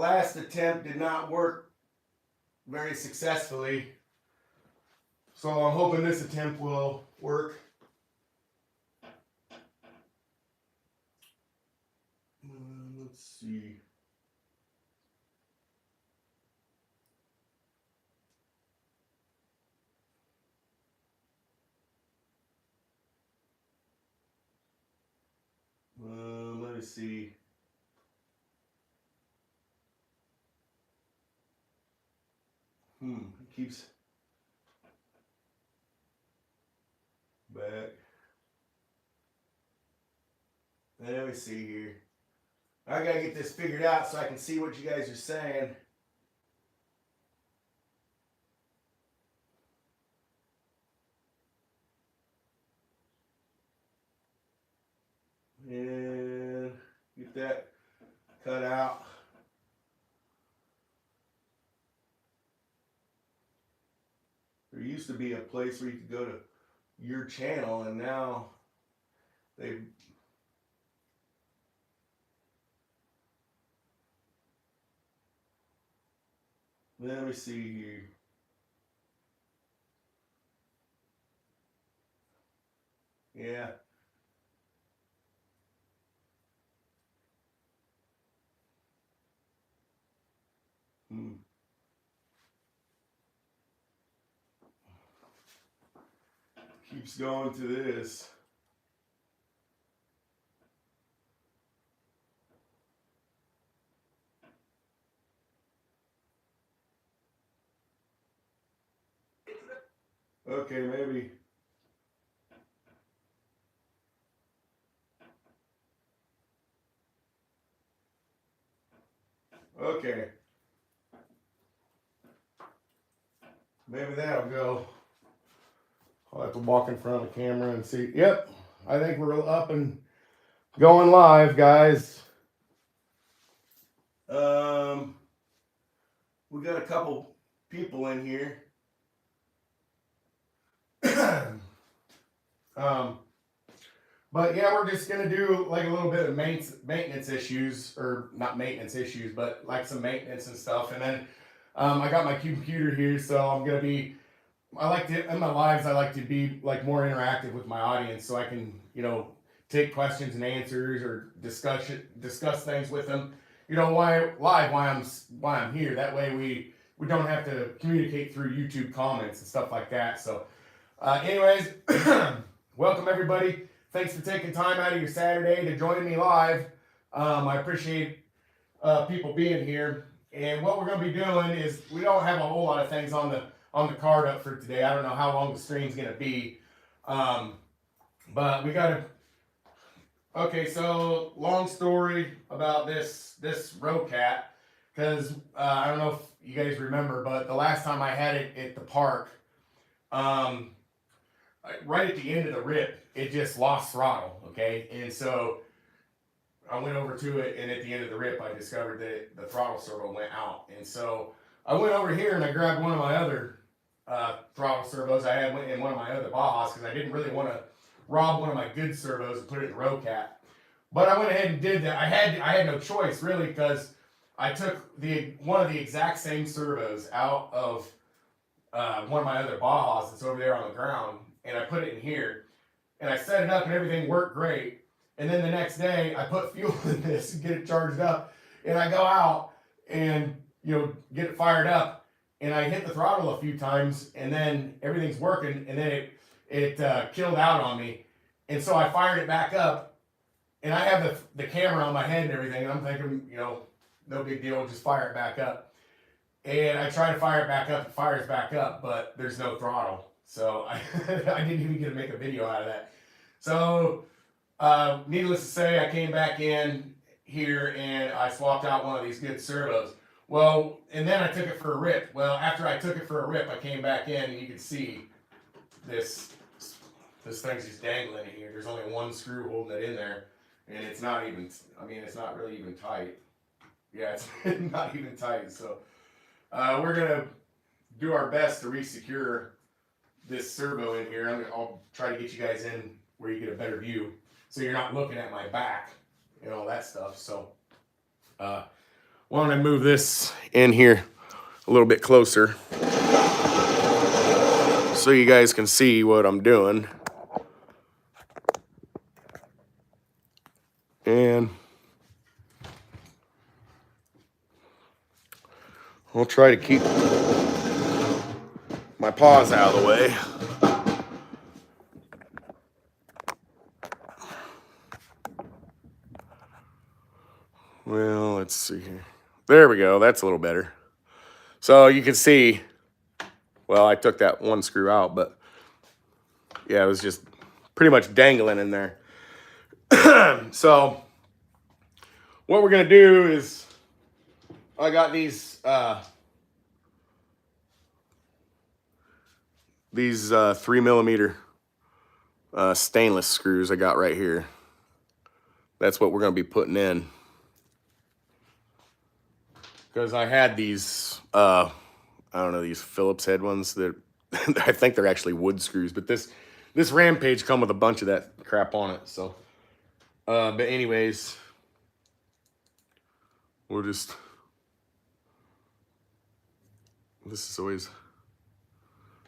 last attempt did not work very successfully. So I'm hoping this attempt will work. Let's see. Let me see. It keeps back. Let me see here. I gotta get this figured out so I can see what you guys are saying. And get that cut out. There used to be a place where you could go to your channel, and now they let me see here. Yeah. Keeps going to this. Okay, maybe. Okay. Maybe that'll go. I'll have to walk in front of the camera and see. Yep, I think we're up and going live, guys. We got a couple people in here. But yeah, we're just gonna do like a little bit of maintenance issues, or not maintenance issues, but like some maintenance and stuff. And then I got my computer here, so I'm gonna be. I like to in my lives. I like to be like more interactive with my audience, so I can take questions and answers or discuss things with them. Why I'm here. That way we don't have to communicate through YouTube comments and stuff like that. So, anyways, welcome everybody. Thanks for taking time out of your Saturday to join me live. I appreciate people being here. And what we're going to be doing is we don't have a whole lot of things on the card up for today. I don't know how long the stream's going to be, but we got to. Okay, so long story about this Roccat, because I don't know if you guys remember, but the last time I had it at the park, right at the end of the rip, it just lost throttle, okay? And so I went over to it, and at the end of the rip, I discovered that the throttle servo went out. And so I went over here and I grabbed one of my other throttle servos I had in one of my other Bajas, because I didn't really want to rob one of my good servos and put it in the Roccat. But I went ahead and did that. I had no choice, really, because I took one of the exact same servos out of one of my other Bajas that's over there on the ground, and I put it in here, and I set it up, and everything worked great. And then the next day, I put fuel in this and get it charged up, and I go out and get it fired up, and I hit the throttle a few times, and then everything's working, and then it killed out on me, and so I fired it back up, and I have the camera on my head and everything, and I'm thinking, no big deal, just fire it back up. And I try to fire it back up, it fires back up, but there's no throttle. So I didn't even get to make a video out of that. So needless to say, I came back in here and I swapped out one of these good servos. Well, and then I took it for a rip. Well, after I took it for a rip, I came back in, and you can see this thing's just dangling in here. There's only one screw holding it in there, and it's not even, it's not really even tight. Yeah, it's not even tight. So we're gonna do our best to re-secure this servo in here. I'll try to get you guys in where you get a better view, so you're not looking at my back and all that stuff. So want to move this in here a little bit closer so you guys can see what I'm doing. And I'll try to keep my paws out of the way. Well, let's see here. There we go. That's a little better. So you can see, well, I took that one screw out, but yeah, it was just pretty much dangling in there. So what we're going to do is, I got these 3mm stainless screws I got right here. That's what we're going to be putting in. Because I had these, I don't know, these Phillips head ones that I think they're actually wood screws, but this Rampage come with a bunch of that crap on it. So, but anyways, we'll just, this is always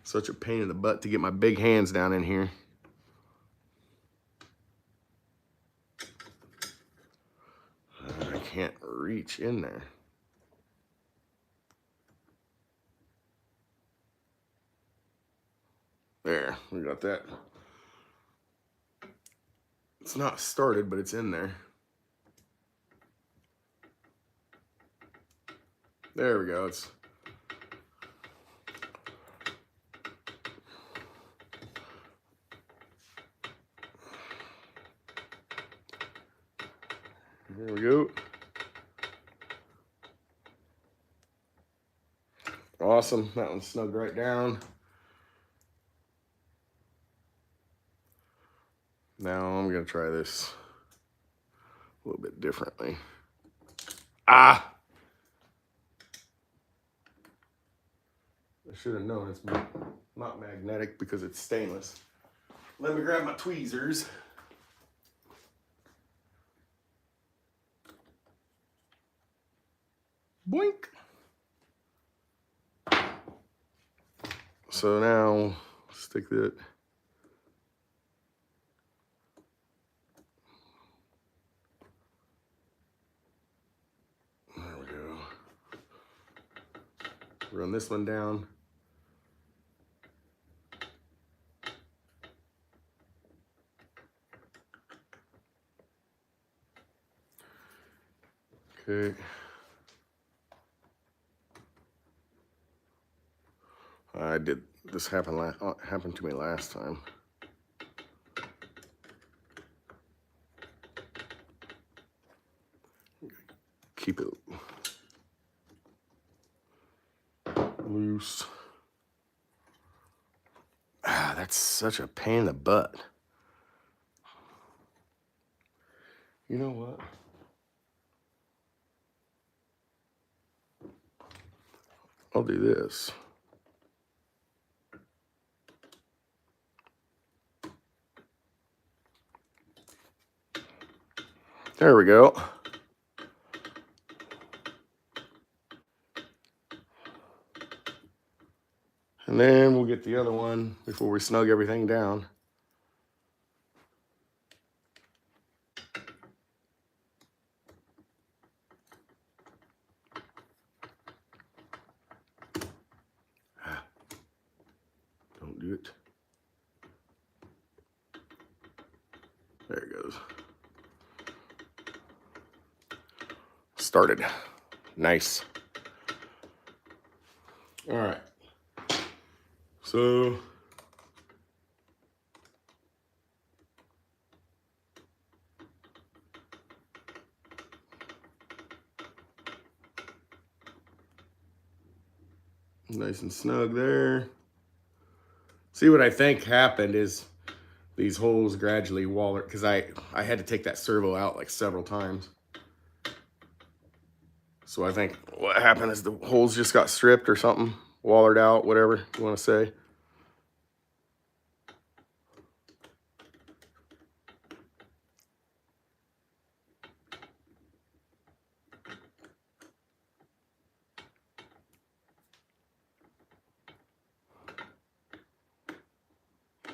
such a pain in the butt to get my big hands down in here. I can't reach in there. There, we got that. It's not started, but it's in there. There we go. There we go. Awesome. That one's snugged right down. Now I'm going to try this a little bit differently. Ah! I should have known it's not magnetic because it's stainless. Let me grab my tweezers. Boink! So now, stick that. There we go. Run this one down. Okay. I did this happened to me last time. Keep it loose. Ah, that's such a pain in the butt. You know what? I'll do this. There we go. And then we'll get the other one before we snug everything down. Don't do it. There it goes. Started. Nice. All right. So nice and snug there. See, what I think happened is these holes gradually wallered, because I had to take that servo out like several times. So I think what happened is the holes just got stripped or something, wallered out, whatever you want to say.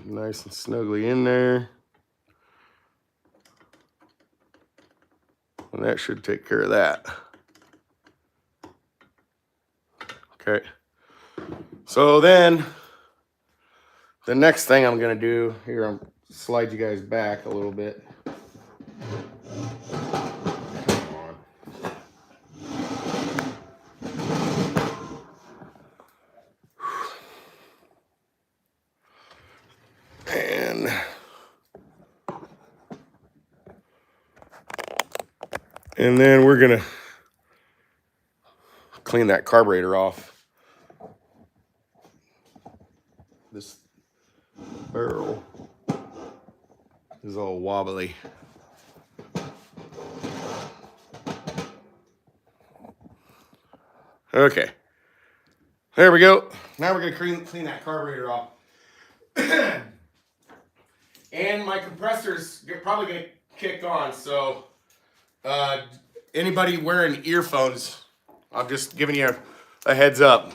Nice and snugly in there. And that should take care of that. Okay. So then the next thing I'm going to do here, I'm slide you guys back a little bit. Come on. And then we're going to clean that carburetor off. This barrel is all wobbly. Okay. There we go. Now we're going to clean that carburetor off. And my compressor's probably going to kick on, so anybody wearing earphones, I'm just giving you a heads up.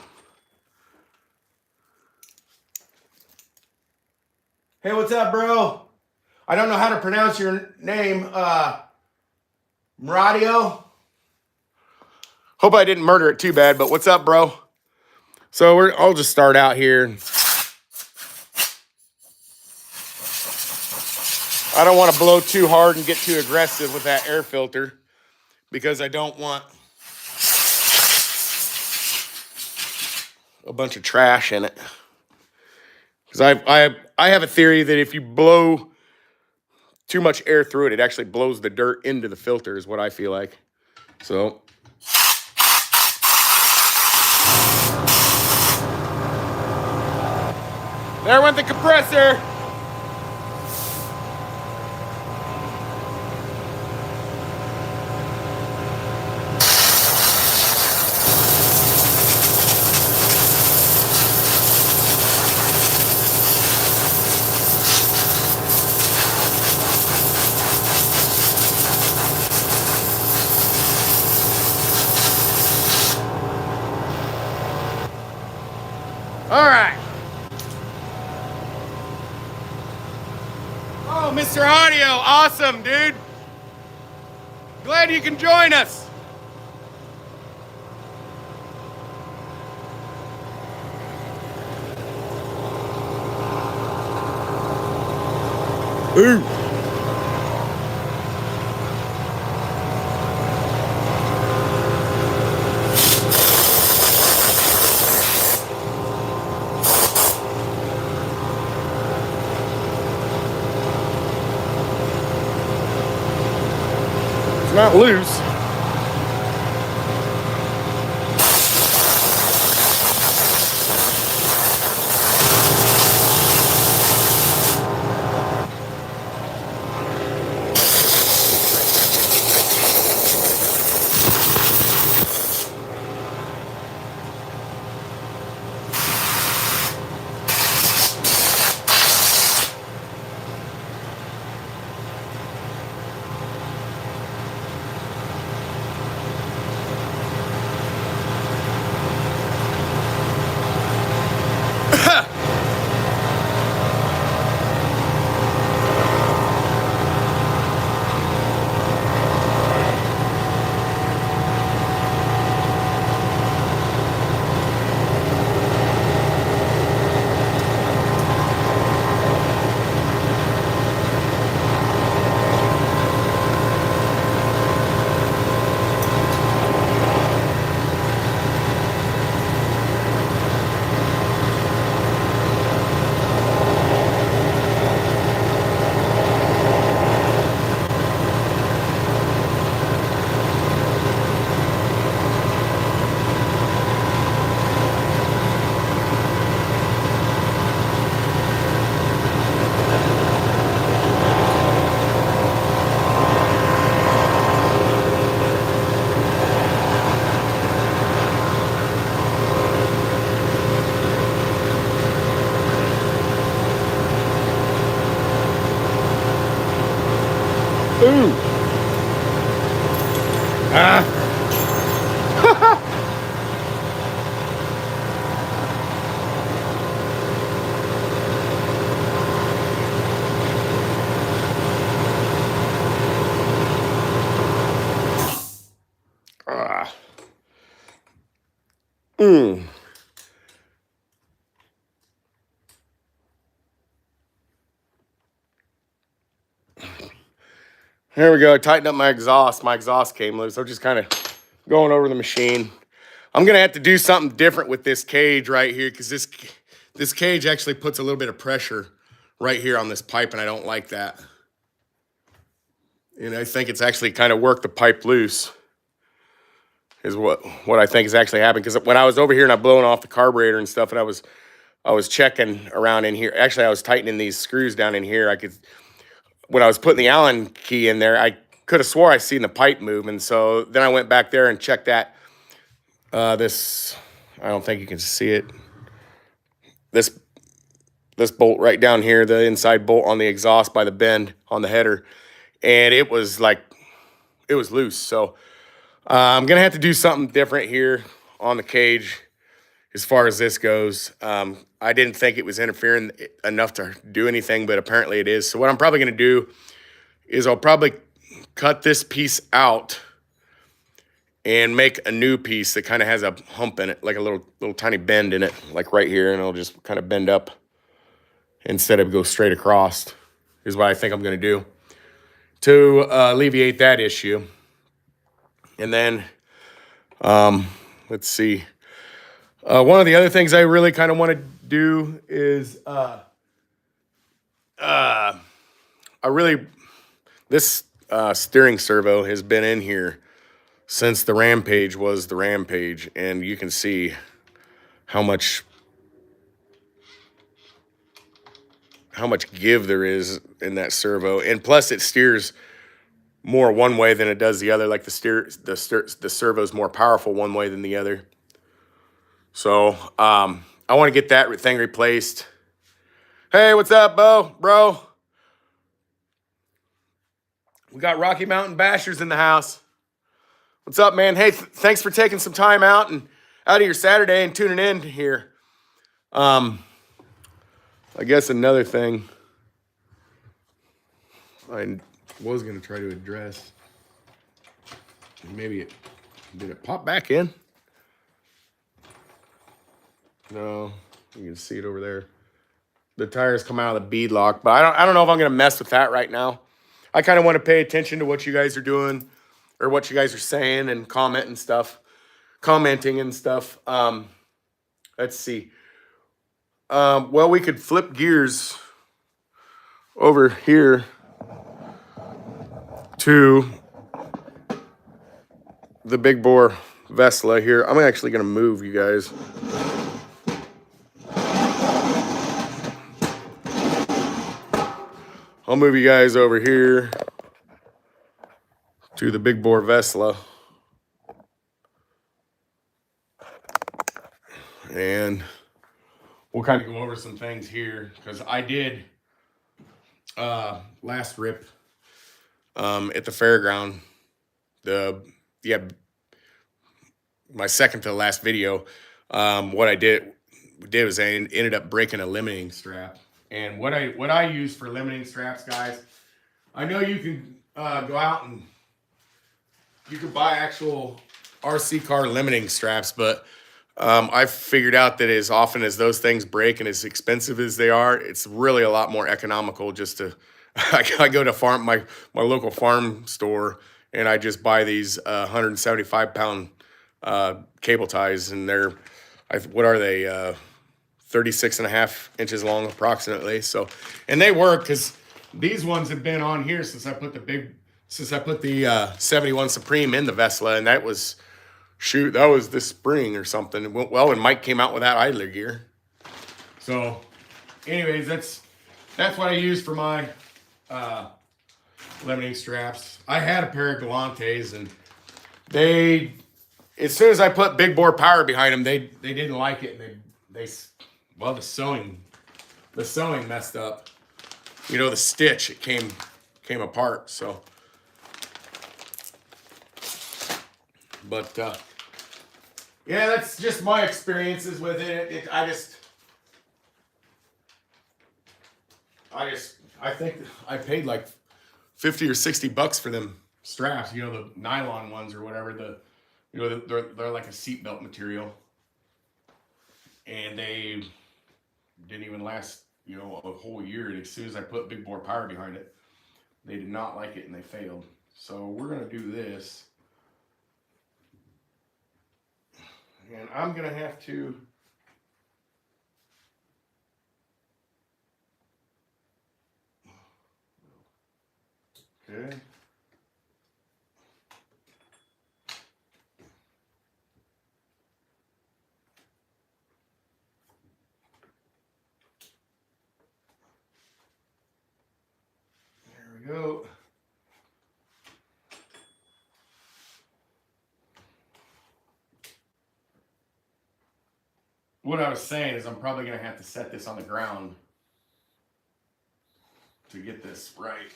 Hey, what's up, bro? I don't know how to pronounce your name. Muradio? Hope I didn't murder it too bad, but what's up, bro? So I'll just start out here. I don't want to blow too hard and get too aggressive with that air filter because I don't want a bunch of trash in it. Because I have a theory that if you blow too much air through it, it actually blows the dirt into the filter is what I feel like. So there went the compressor. All right. Oh, Mr. Audio, awesome, dude. Glad you can join us. Ooh. It's not loose. Ooh. Mm. There we go. I tightened up my exhaust. My exhaust came loose. I'm just kind of going over the machine. I'm gonna have to do something different with this cage right here because this cage actually puts a little bit of pressure right here on this pipe, and I don't like that. And I think it's actually kind of worked the pipe loose is what I think is actually happening. Because when I was over here and I blowing off the carburetor and stuff, and I was checking around in here. Actually, I was tightening these screws down in here. When I was putting the Allen key in there, I could have swore I seen the pipe move. And so then I went back there and checked that. This, I don't think you can see it. This bolt right down here, the inside bolt on the exhaust by the bend on the header. And it was loose. So I'm going to have to do something different here on the cage as far as this goes. I didn't think it was interfering enough to do anything, but apparently it is. So what I'm probably going to do is I'll probably cut this piece out and make a new piece that kind of has a hump in it, like a little tiny bend in it, like right here, and it'll just kind of bend up instead of go straight across, is what I think I'm going to do to alleviate that issue. And then, let's see. One of the other things I really kind of want to do is, this steering servo has been in here since the Rampage was the Rampage, and you can see how much give there is in that servo. And plus it steers more one way than it does the other. Like the servo's more powerful one way than the other. So I want to get that thing replaced. Hey, what's up, bro? We got Rocky Mountain Bashers in the house. What's up, man? Hey, thanks for taking some time out of your Saturday and tuning in here. I guess another thing I was going to try to address, maybe did it pop back in? No, you can see it over there. The tires come out of the bead lock, but I don't know if I'm going to mess with that right now. I kind of want to pay attention to what you guys are doing or what you guys are saying and commenting and stuff. Let's see. Well, we could flip gears over here to the big bore Vesla here. I'm actually going to move you guys. I'll move you guys over here to the big bore Vesla. And we'll kind of go over some things here because I did last rip at the fairground. My second to the last video. What I did was I ended up breaking a limiting strap. And what I use for limiting straps, guys, I know you can go out and you can buy actual RC car limiting straps, but I've figured out that as often as those things break and as expensive as they are, it's really a lot more economical just to, I go to my local farm store and I just buy these 175-pound cable ties, and they're, what are they, 36 and a half inches long approximately. So, and they work because these ones have been on here since I put the 71 Supreme in the Vesla, and that was this spring or something. It went well when Mike came out with that idler gear. So anyways, that's what I use for my limiting straps. I had a pair of Galantes, and as soon as I put big bore power behind them, they didn't like it, and well, the sewing messed up. You know, the stitch, it came apart. So, but yeah, that's just my experiences with it. I think I paid like $50 or $60 for them straps. You know, the nylon ones or whatever. They're like a seatbelt material. and they didn't even last, you know, a whole year. And as soon as I put big bore power behind it, they did not like it and they failed. So we're gonna do this, and I'm gonna have to. Okay. There we go. What I was saying is I'm probably going to have to set this on the ground to get this right.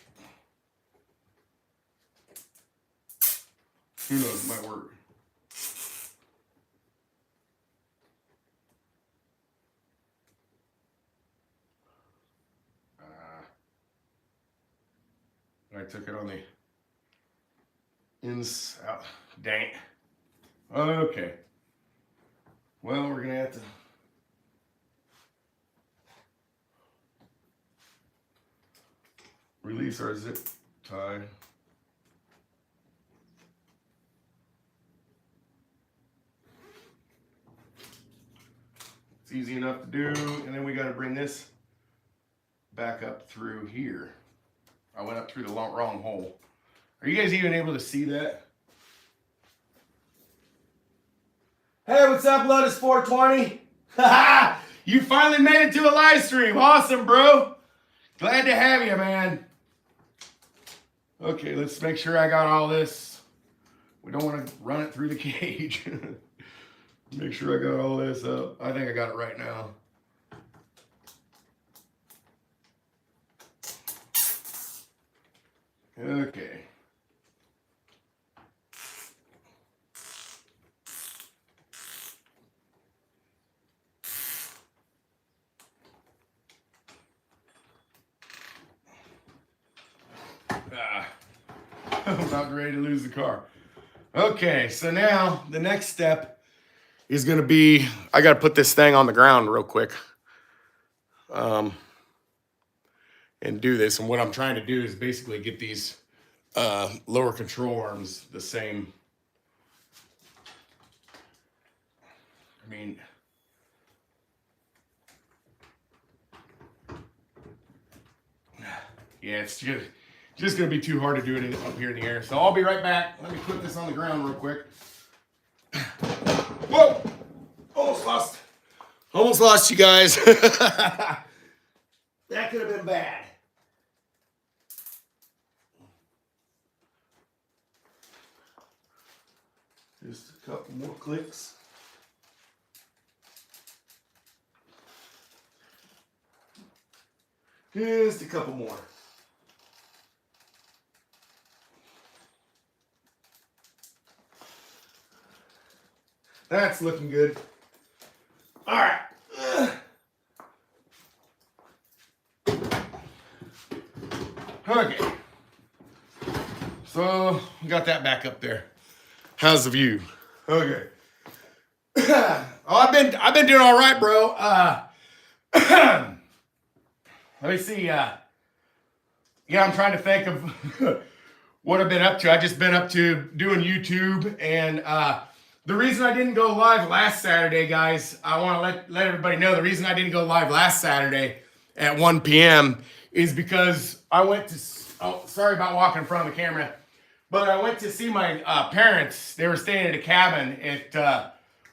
Who knows, it might work. I took it on the ins out. Dang it. Okay. Well, we're gonna have to release our zip tie. It's easy enough to do, and then we got to bring this back up through here. I went up through the wrong hole. Are you guys even able to see that? Hey, what's up, Lotus 420? Haha! You finally made it to a live stream. Awesome, bro. Glad to have you, man. Okay, let's make sure I got all this. We don't want to run it through the cage. Make sure I got all this up. I think I got it right now. Okay. I'm about ready to lose the car. Okay, so now the next step is going to be, I got to put this thing on the ground real quick. And do this. And what I'm trying to do is basically get these lower control arms the same. I mean, yeah, it's just going to be too hard to do it up here in the air. So I'll be right back. Let me put this on the ground real quick. Whoa! Almost lost you guys. That could have been bad. Just a couple more clicks. Just a couple more. That's looking good. All right. Okay. So we got that back up there. How's the view? Okay. Oh, I've been doing all right, bro. Let me see. Yeah, I'm trying to think of what I've been up to. I just been up to doing YouTube, and the reason I didn't go live last Saturday, guys, I want to let everybody know the reason I didn't go live last Saturday at 1 p.m. is because I went to. Oh, sorry about walking in front of the camera. But I went to see my parents. They were staying at a cabin at,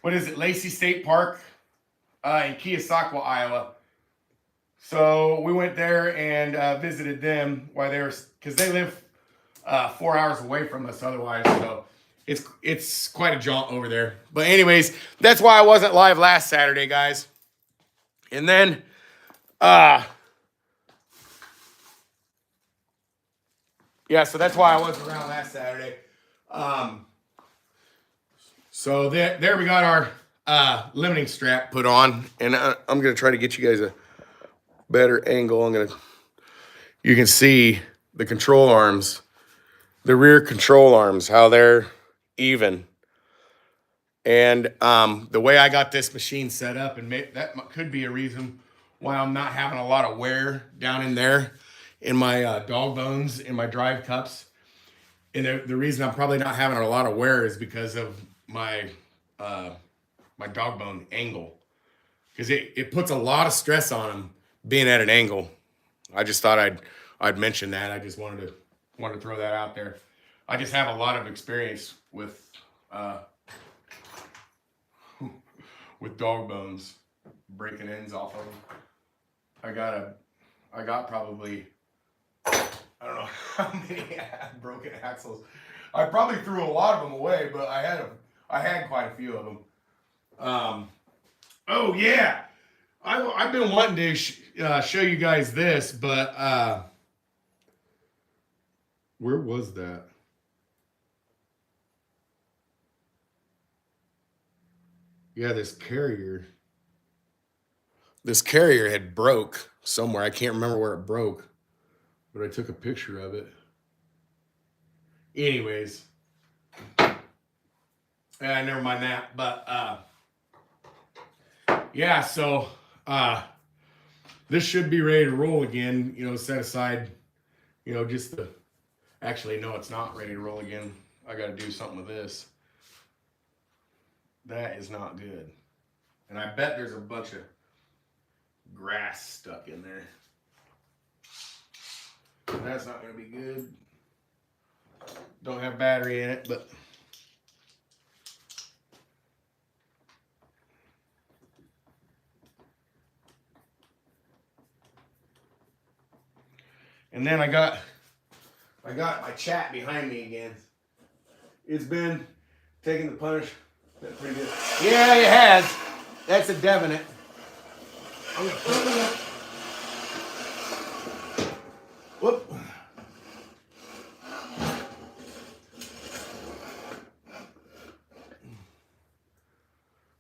Lacey State Park in Keosauqua, Iowa. So we went there and visited them while they were, because they live 4 hours away from us otherwise. So it's quite a jaunt over there. But anyways, that's why I wasn't live last Saturday, guys. And then, yeah, so that's why I wasn't around last Saturday. So there we got our limiting strap put on, and I'm gonna try to get you guys a better angle. You can see the control arms, the rear control arms, how they're even. And the way I got this machine set up, and that could be a reason why I'm not having a lot of wear down in there in my dog bones, in my drive cups. And the reason I'm probably not having a lot of wear is because of my my dog bone angle, because it puts a lot of stress on them being at an angle. I just thought I'd mention that. I just wanted to throw that out there. I just have a lot of experience uh, with dog bones, breaking ends off of them. I got probably, I don't know how many broken axles. I probably threw a lot of them away, but I had quite a few of them. Oh yeah, I've been wanting to show you guys this, but where was that? Yeah, this carrier. This carrier had broke somewhere. I can't remember where it broke, but I took a picture of it. Anyways, never mind that. But yeah, so this should be ready to roll again. You know, set aside, you know, just the. Actually, no, it's not ready to roll again. I got to do something with this. That is not good, and I bet there's a bunch of grass stuck in there. That's not going to be good. Don't have battery in it, but and then I got my chat behind me again. It's been taking the punishment pretty good. Yeah, it has. That's a definite. Whoop.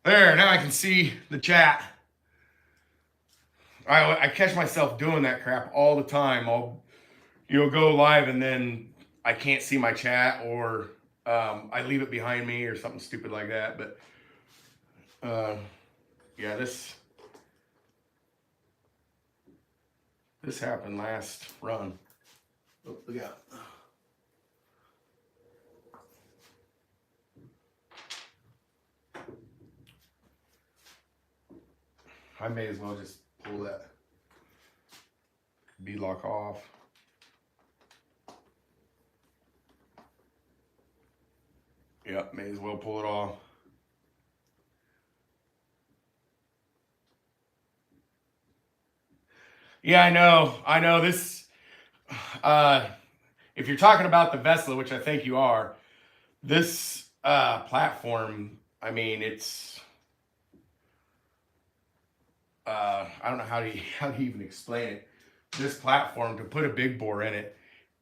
There, now I can see the chat. I catch myself doing that crap all the time. I'll go live and then I can't see my chat, or I leave it behind me or something stupid like that. But yeah, this happened last run. Oh, look out. I may as well just pull that beadlock off. Yep, may as well pull it off. Yeah, I know this. If you're talking about the Vesla, which I think you are, this platform, I mean, it's I don't know how to even explain it. This platform, to put a big bore in it,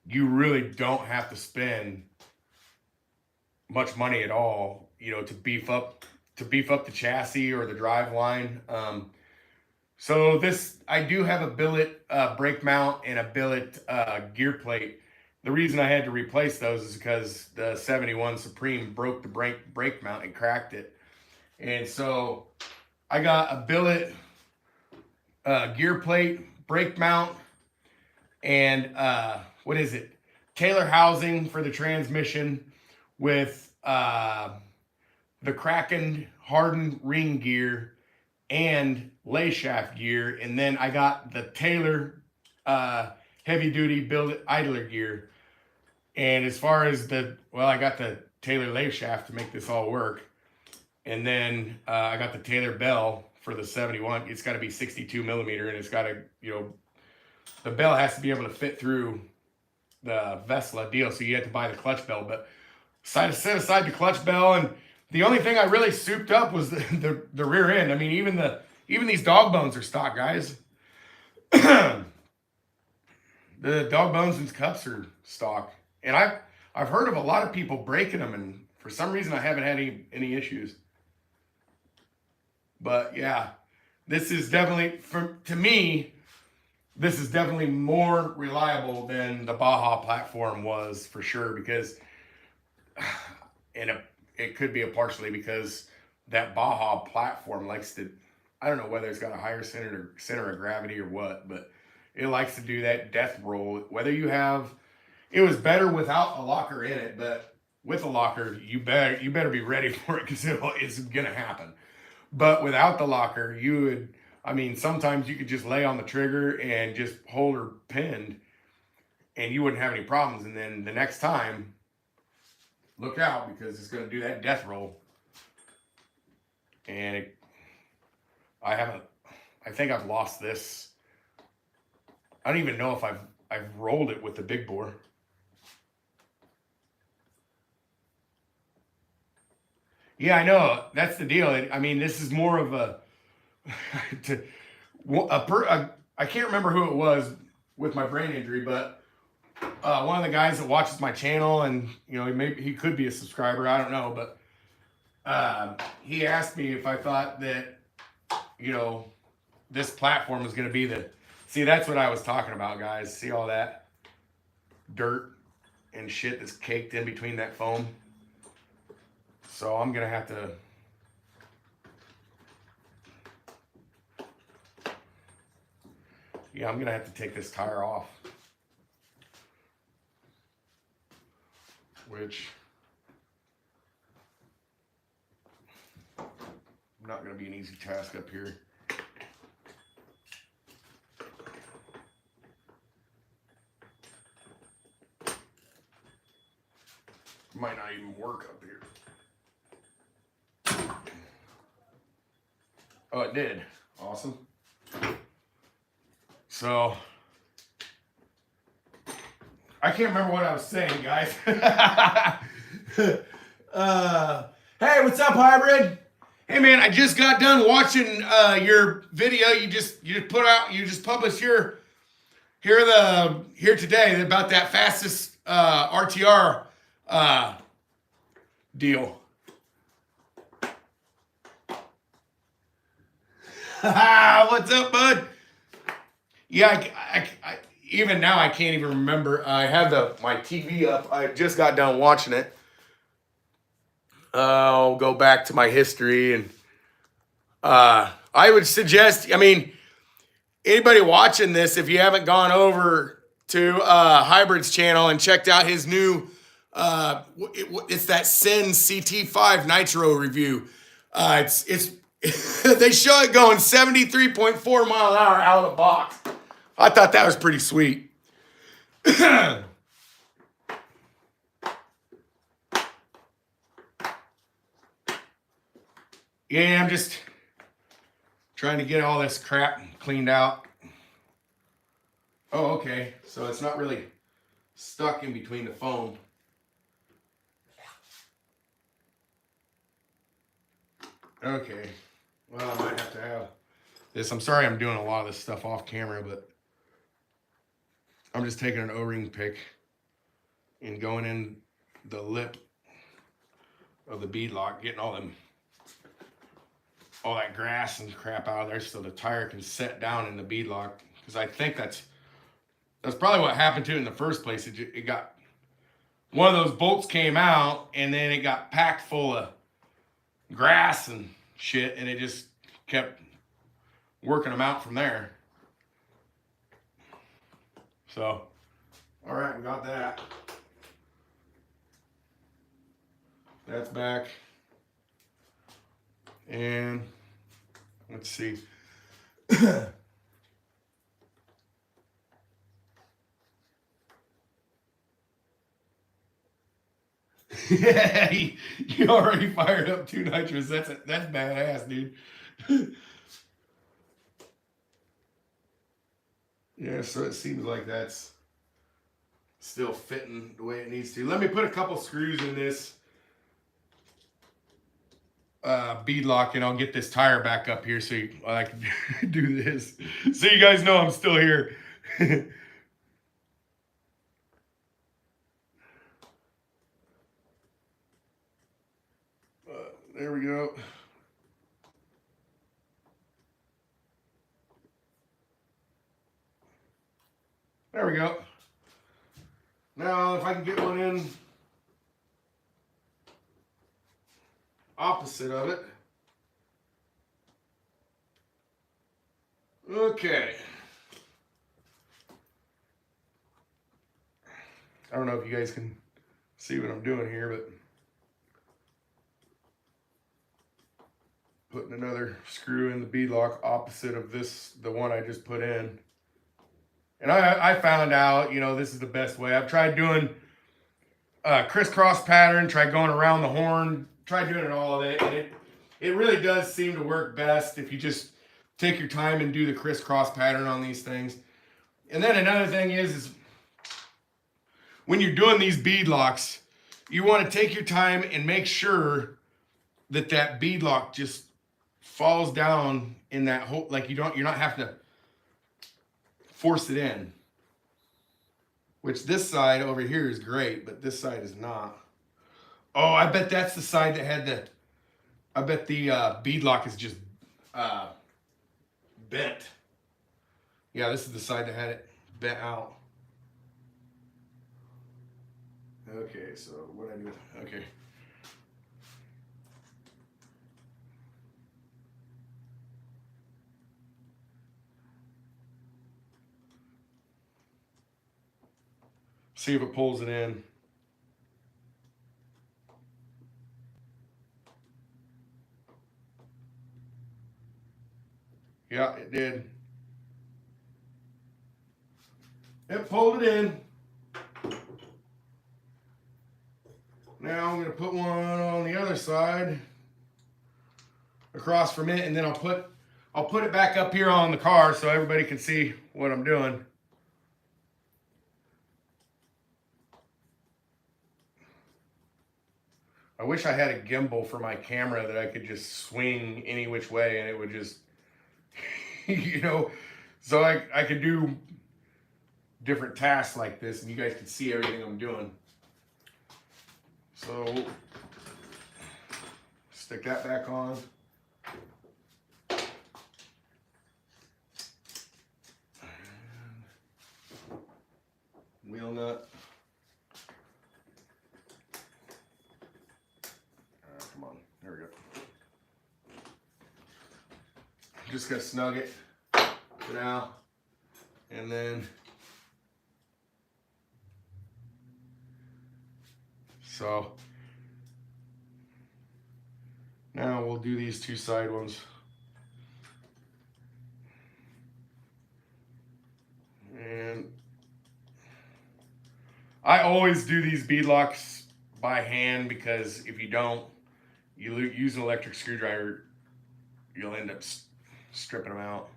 you really don't have to spend much money at all, you know, to beef up the chassis or the drive line. So this, I do have a billet brake mount and a billet gear plate. The reason I had to replace those is because the 71 Supreme broke the brake mount and cracked it. And so I got a billet gear plate, brake mount, and what is it? Taylor housing for the transmission with the Kraken hardened ring gear and lay shaft gear. And then I got the Taylor heavy duty billet idler gear. And as far as I got the Taylor lay shaft to make this all work. And then I got the Taylor bell for the 71. It's got to be 62 millimeter, and it's got to, the bell has to be able to fit through the Vesla deal. So you have to buy the clutch bell, but set aside the clutch bell. And the only thing I really souped up was the rear end. I mean, even these dog bones are stock, guys. The dog bones and cups are stock. And I've heard of a lot of people breaking them, and for some reason I haven't had any issues. But yeah, this is definitely, to me, this is definitely more reliable than the Baja platform was, for sure, because, and it could be partially because that Baja platform likes to, I don't know whether it's got a higher center of gravity or what, but it likes to do that death roll. Whether you have, it was better without a locker in it, but with a locker, you better be ready for it because it's gonna happen. But without the locker, you would, I mean, sometimes you could just lay on the trigger and just hold her pinned, and you wouldn't have any problems. And then the next time, look out because it's gonna do that death roll. And I think I've lost this. I don't even know if I've rolled it with the big bore. Yeah, I know. That's the deal. I mean, this is more of a I can't remember who it was with my brain injury, but one of the guys that watches my channel, and he could be a subscriber. I don't know, but he asked me if I thought that this platform was going to be the. See, that's what I was talking about, guys. See all that dirt and shit that's caked in between that foam. So I'm going to have to. Yeah, I'm going to have to take this tire off. Which not going to be an easy task up here. Might not even work up here. Oh, it did. Awesome. So, I can't remember what I was saying, guys. Hey, what's up, Hybrid? Hey, man, I just got done watching your video. You just published here today about that fastest RTR deal. What's up, bud? Yeah, I even now I can't even remember. I have my TV up. I just got done watching it. I'll go back to my history, and I would suggest. I mean, anybody watching this, if you haven't gone over to Hybrid's channel and checked out his new, it's that Syn CT5 Nitro review. It's they show it going 73.4 mile an hour out of the box. I thought that was pretty sweet. Yeah, I'm just trying to get all this crap cleaned out. Oh, okay. So it's not really stuck in between the foam. Okay. Well, I might have to have this. I'm sorry I'm doing a lot of this stuff off camera, but I'm just taking an O-ring pick and going in the lip of the bead lock, getting all that grass and crap out of there so the tire can set down in the bead lock. Because I think that's probably what happened to it in the first place. It got, one of those bolts came out and then it got packed full of grass and shit, and it just kept working them out from there. So, all right, we got that. That's back. And let's see. Yeah, you already fired up 2 nitros. That's badass, dude. Yeah, so it seems like that's still fitting the way it needs to. Let me put a couple screws in this bead lock, and I'll get this tire back up here so I can do this. So you guys know I'm still here. There we go. There we go. Now, if I can get one in opposite of it. Okay. I don't know if you guys can see what I'm doing here, but putting another screw in the bead lock opposite of this, the one I just put in. And I found out, you know, this is the best way. I've tried doing crisscross pattern, tried going around the horn, tried doing all of it, and it really does seem to work best if you just take your time and do the crisscross pattern on these things. And then another thing is when you're doing these bead locks, you want to take your time and make sure that that bead lock just falls down in that hole. Like you're not having to force it in. Which this side over here is great, but this side is not. Oh, I bet that's the side that had the, I bet the bead lock is just bent. Yeah, this is the side that had it bent out. Okay, so what I do? Okay. See if it pulls it in. Yeah, it did. It pulled it in. Now I'm gonna put one on the other side across from it, and then I'll put it back up here on the car so everybody can see what I'm doing. I wish I had a gimbal for my camera that I could just swing any which way and it would just, you know, so I could do different tasks like this and you guys could see everything I'm doing. So, stick that back on. Wheel nut. Come on, there we go. Just gotta snug it for now, and then so now we'll do these two side ones. And I always do these bead locks by hand because if you don't, you use an electric screwdriver, you'll end up stripping them out.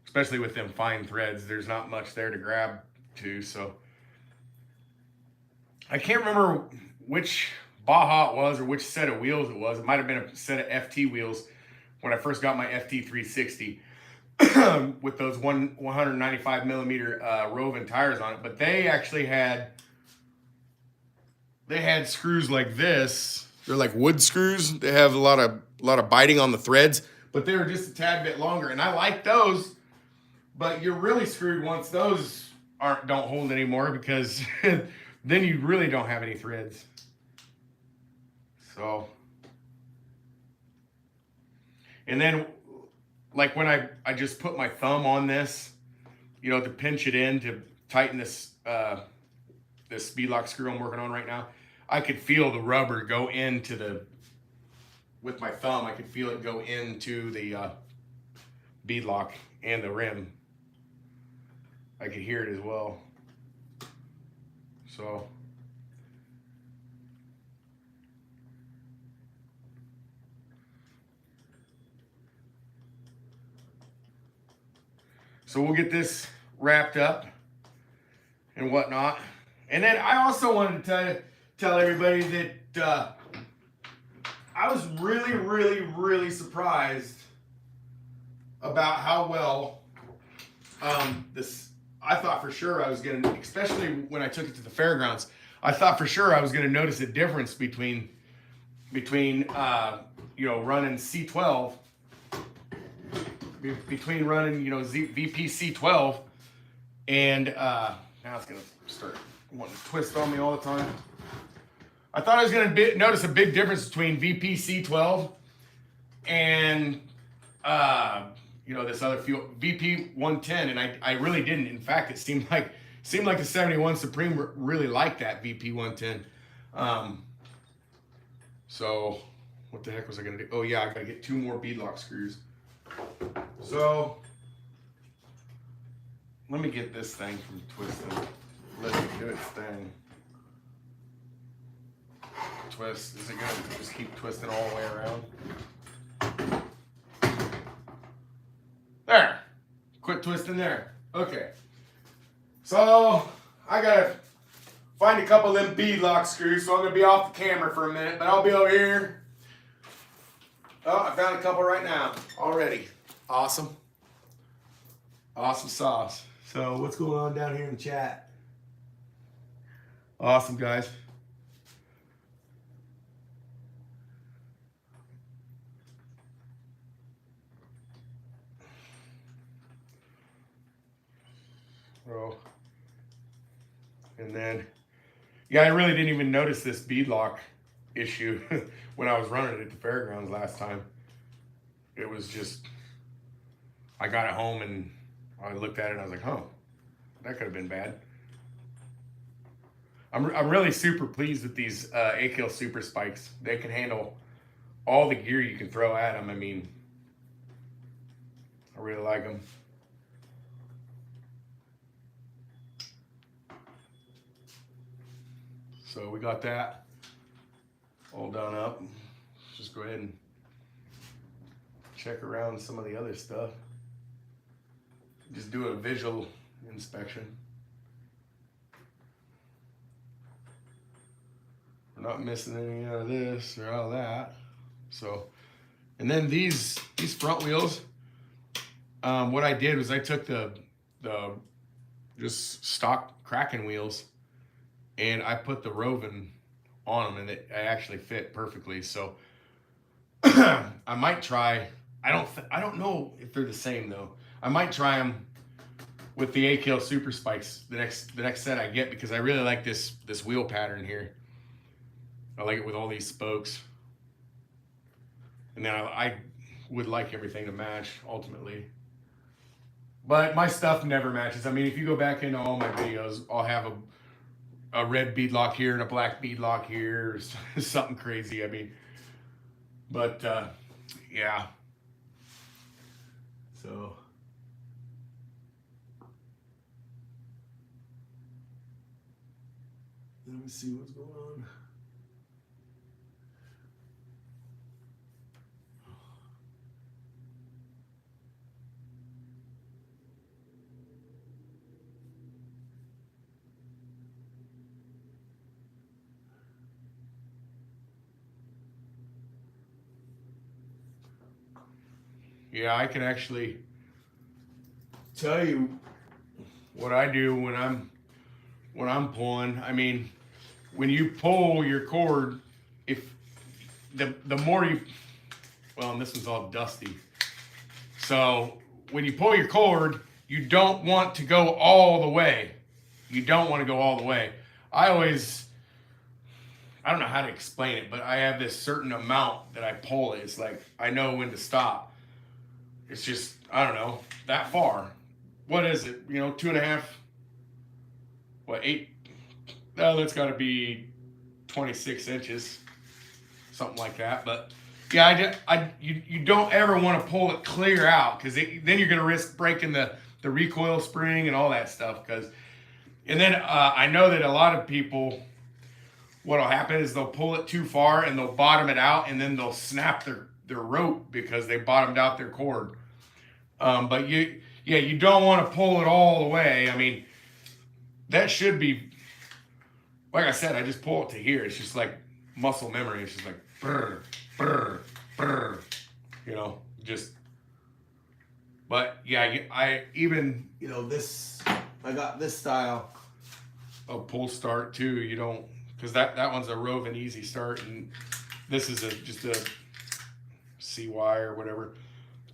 Especially with them fine threads, there's not much there to grab to. So I can't remember which Baja it was or which set of wheels it was. It might have been a set of FT wheels when I first got my FT 360 with those 195 millimeter Roven tires on it. But they actually had screws like this. They're like wood screws. They have a lot of biting on the threads, but they were just a tad bit longer. And I like those, but you're really screwed once those don't hold anymore because then you really don't have any threads. So, and then like when I just put my thumb on this, you know, to pinch it in to tighten this this bead lock screw I'm working on right now, I could feel the rubber go into with my thumb, I could feel it go into the bead lock and the rim. I could hear it as well. So we'll get this wrapped up and whatnot. And then I also wanted to tell everybody that I was really surprised about how well this. I thought for sure I was gonna, especially when I took it to the fairgrounds, I thought for sure I was gonna notice a difference between you know, running C12, between running, you know, VP C12 and now it's gonna start wanting to twist on me all the time. I thought I was gonna notice a big difference between VP C12 and this other fuel VP 110, and I really didn't. In fact, it seemed like the 71 Supreme really liked that VP 110. So what the heck was I gonna do? Oh yeah, I gotta get 2 more beadlock screws. So let me get this thing from twisting. Let it do its thing. Twist. Is it gonna just keep twisting all the way around? There. Quit twisting there. Okay. So I gotta find a couple of them beadlock screws, so I'm gonna be off the camera for a minute, but I'll be over here. Oh, I found a couple right now already. Awesome. Awesome sauce. So what's going on down here in the chat? Awesome, guys. Oh. And then, yeah, I really didn't even notice this beadlock issue when I was running it at the fairgrounds last time. It was just, I got it home and I looked at it and I was like, huh, that could have been bad. I'm really super pleased with these A-Kill Super Spikes. They can handle all the gear you can throw at them. I mean, I really like them. So we got that all done up. Just go ahead and check around some of the other stuff. Just do a visual inspection. We're not missing any out of this or out of that. So, and then these front wheels, what I did was I took the just stock Kraken wheels and I put the Roven on them, and it actually fit perfectly. So I might try. I don't know if they're the same though. I might try them with the A-Kill Super Spikes the next set I get, because I really like this wheel pattern here. I like it with all these spokes, and then I would like everything to match ultimately. But my stuff never matches. I mean, if you go back into all my videos, I'll have a red beadlock here and a black beadlock here, or something crazy. I mean, but yeah. So let me see what's going on. Yeah, I can actually tell you what I do when I'm pulling. I mean, when you pull your cord, if the more you, well, and this one's all dusty. So when you pull your cord, you don't want to go all the way. You don't want to go all the way. I don't know how to explain it, but I have this certain amount that I pull it. It's like I know when to stop. It's just, I don't know, that far. What is it? 2.5, 8? Oh, that's got to be 26 inches, something like that. But yeah, you don't ever want to pull it clear out, because then you're going to risk breaking the recoil spring and all that stuff. And then I know that a lot of people, what'll happen is they'll pull it too far and they'll bottom it out, and then they'll snap their rope because they bottomed out their cord. But you don't want to pull it all the way. I mean, that should be, like I said, I just pull it to here. It's just like muscle memory. It's just like brr, brr, brr, just. But yeah, I even, this, I got this style of pull start too. You don't, because that one's a Roven easy start, and this is just a CY or whatever,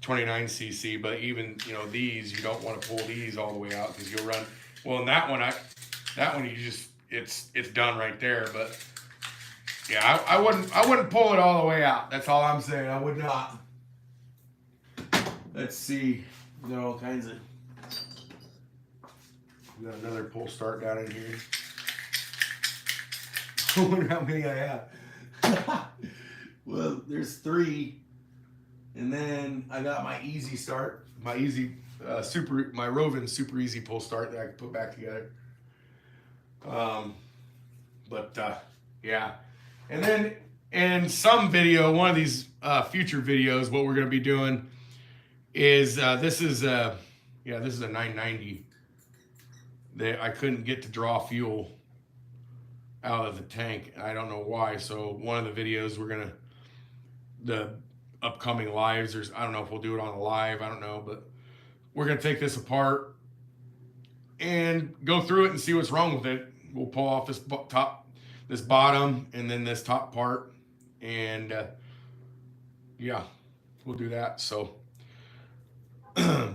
29cc. But even these, you don't want to pull these all the way out, because you'll run. Well, in that one you just, it's done right there. But yeah, I wouldn't pull it all the way out. That's all I'm saying. I would not. Let's see. We got all kinds of. We got another pull start down in here. I wonder how many I have. Well, there's 3, and then I got my easy start, my easy my Rovin super easy pull start that I can put back together. Yeah, and then in some video, one of these future videos, what we're going to be doing is this is a 990 that I couldn't get to draw fuel out of the tank. I don't know why. So one of the videos the upcoming lives, I don't know if we'll do it on a live, I don't know, but we're gonna take this apart and go through it and see what's wrong with it. We'll pull off this bottom, and then this top part, and yeah, we'll do that. So, but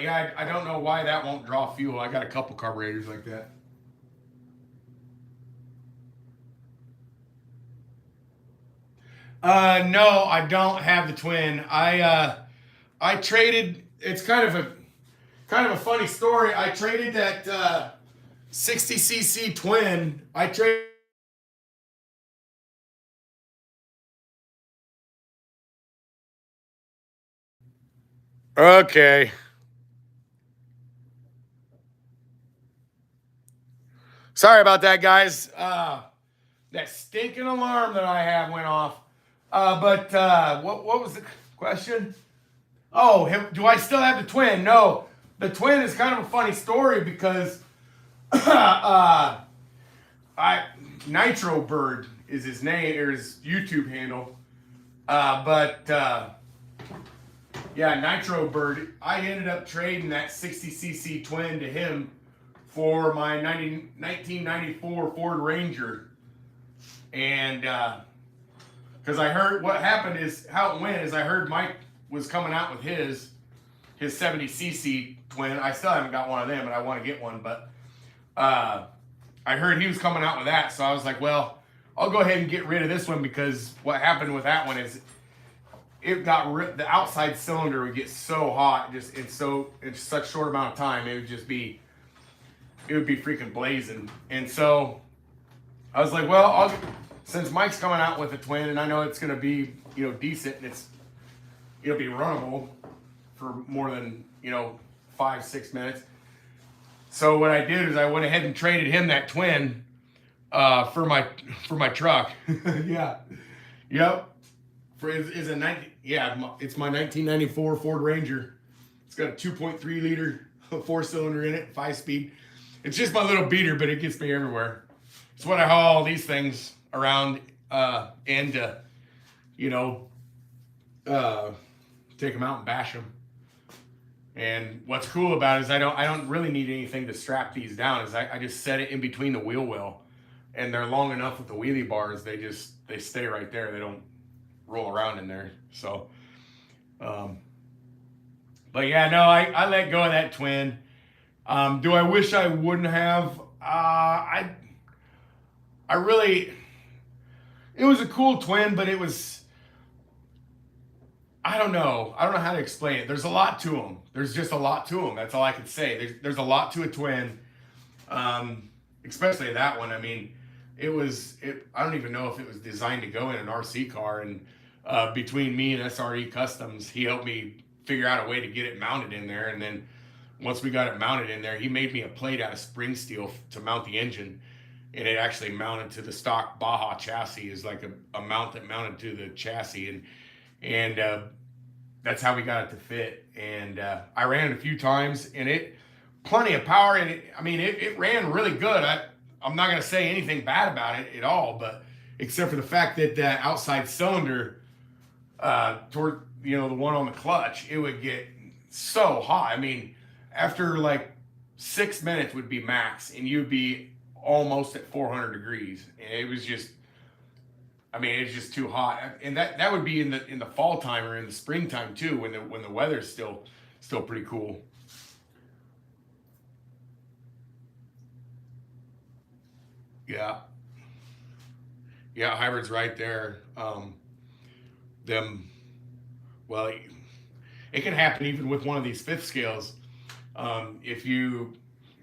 yeah, I don't know why that won't draw fuel. I got a couple carburetors like that. No, I don't have the twin. I traded. It's kind of a funny story. I traded that 60cc twin. I traded. Okay. Sorry about that, guys. That stinking alarm that I have went off. But what was the question? Oh, do I still have the twin? No. The twin is kind of a funny story because Nitro Bird is his name, or his YouTube handle. Yeah, Nitro Bird. I ended up trading that 60cc twin to him for my 1994 Ford Ranger. And because I heard what happened is how it went is I heard Mike was coming out with his 70cc twin. I still haven't got one of them, and I want to get one, but I heard he was coming out with that, so I was like, well, I'll go ahead and get rid of this one, because what happened with that one is it got the outside cylinder would get so hot just in such short amount of time, it would be freaking blazing. And so I was like, well, since Mike's coming out with a twin, and I know it's going to be, decent, and it'll be runnable for more than, 5-6 minutes. So what I did is I went ahead and traded him that twin for my truck. Yeah. Yep. It's my 1994 Ford Ranger. It's got a 2.3 liter 4-cylinder in it, 5-speed. It's just my little beater, but it gets me everywhere. It's what I haul all these things around and take them out and bash them. And what's cool about it is I don't really need anything to strap these down. Is I just set it in between the wheel well, and they're long enough with the wheelie bars. They stay right there. They don't roll around in there. So, but yeah, no, I let go of that twin. Do I wish I wouldn't have? I really, it was a cool twin, but it was, I don't know how to explain it. There's a lot to them. There's just a lot to them. That's all I can say. There's a lot to a twin, especially that one. I mean, I don't even know if it was designed to go in an RC car. And between me and SRE Customs, he helped me figure out a way to get it mounted in there. And then once we got it mounted in there, he made me a plate out of spring steel to mount the engine. And it actually mounted to the stock Baja chassis, is like a mount that mounted to the chassis. And that's how we got it to fit. And I ran it a few times, and plenty of power. And it ran really good. I'm not going to say anything bad about it at all, but except for the fact that the outside cylinder, toward, the one on the clutch, it would get so hot. I mean, after like 6 minutes would be max, and you'd be almost at 400 degrees. And it was just, it's just too hot. And that would be in the fall time or in the springtime too, when the weather's still pretty cool. Yeah. Yeah, hybrid's right there. well, it can happen even with one of these fifth scales. If you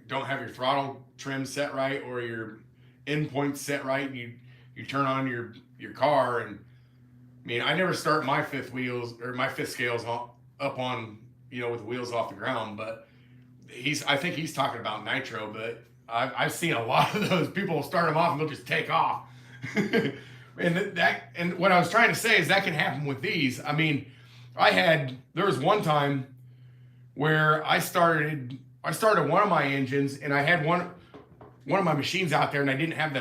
don't have your throttle trim set right or your endpoint set right, and you turn on your car, and I mean, I never start my fifth wheels or my fifth scales up on, with the wheels off the ground, but I think he's talking about nitro, but I've seen a lot of those people will start them off and they'll just take off. And what I was trying to say is that can happen with these. I mean, there was one time where I started one of my engines, and I had one of my machines out there, and I didn't have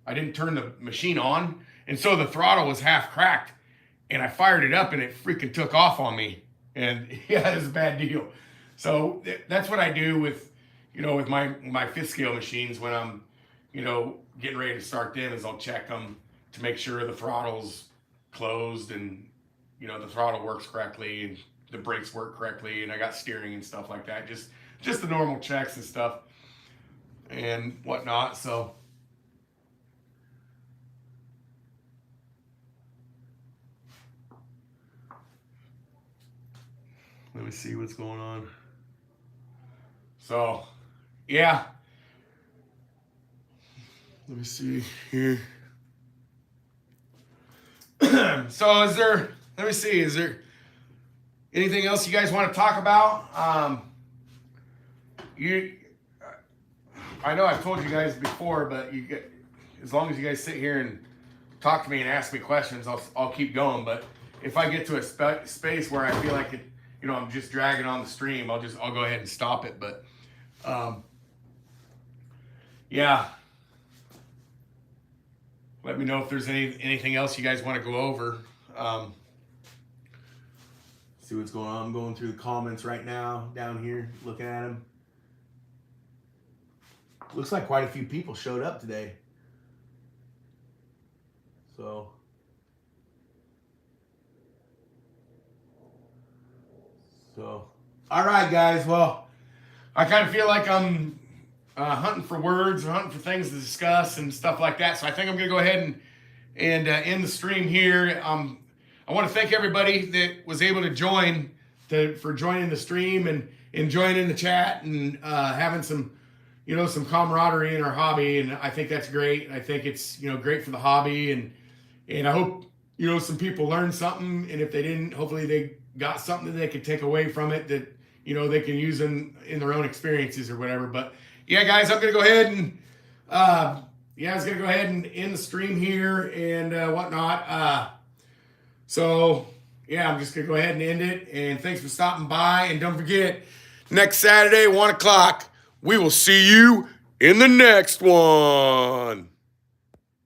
I didn't turn the machine on, and so the throttle was half cracked, and I fired it up, and it freaking took off on me, and yeah, it was a bad deal. So that's what I do with my fifth scale machines when I'm getting ready to start them, is I'll check them to make sure the throttle's closed and the throttle works correctly and the brakes work correctly and I got steering and stuff like that. Just the normal checks and stuff and whatnot. So let me see what's going on. So yeah, let me see here. So is there anything else you guys want to talk about? I know I've told you guys before, but as long as you guys sit here and talk to me and ask me questions, I'll keep going. But if I get to a space where I feel like I'm just dragging on the stream, I'll go ahead and stop it. But yeah, let me know if there's anything else you guys want to go over. See what's going on. I'm going through the comments right now down here, looking at them. Looks like quite a few people showed up today. So all right, guys. Well, I kind of feel like I'm hunting for words, or hunting for things to discuss and stuff like that. So I think I'm going to go ahead and end the stream here. I want to thank everybody that was able to join for joining the stream and joining the chat and having some camaraderie in our hobby. And I think that's great. I think it's, great for the hobby, and I hope, some people learned something. And if they didn't, hopefully they got something that they could take away from it that, they can use in their own experiences or whatever. But yeah, guys, I'm going to go ahead and, I was going to go ahead and end the stream here and whatnot. So yeah, I'm just going to go ahead and end it. And thanks for stopping by. And don't forget, next Saturday, 1 o'clock, we will see you in the next one.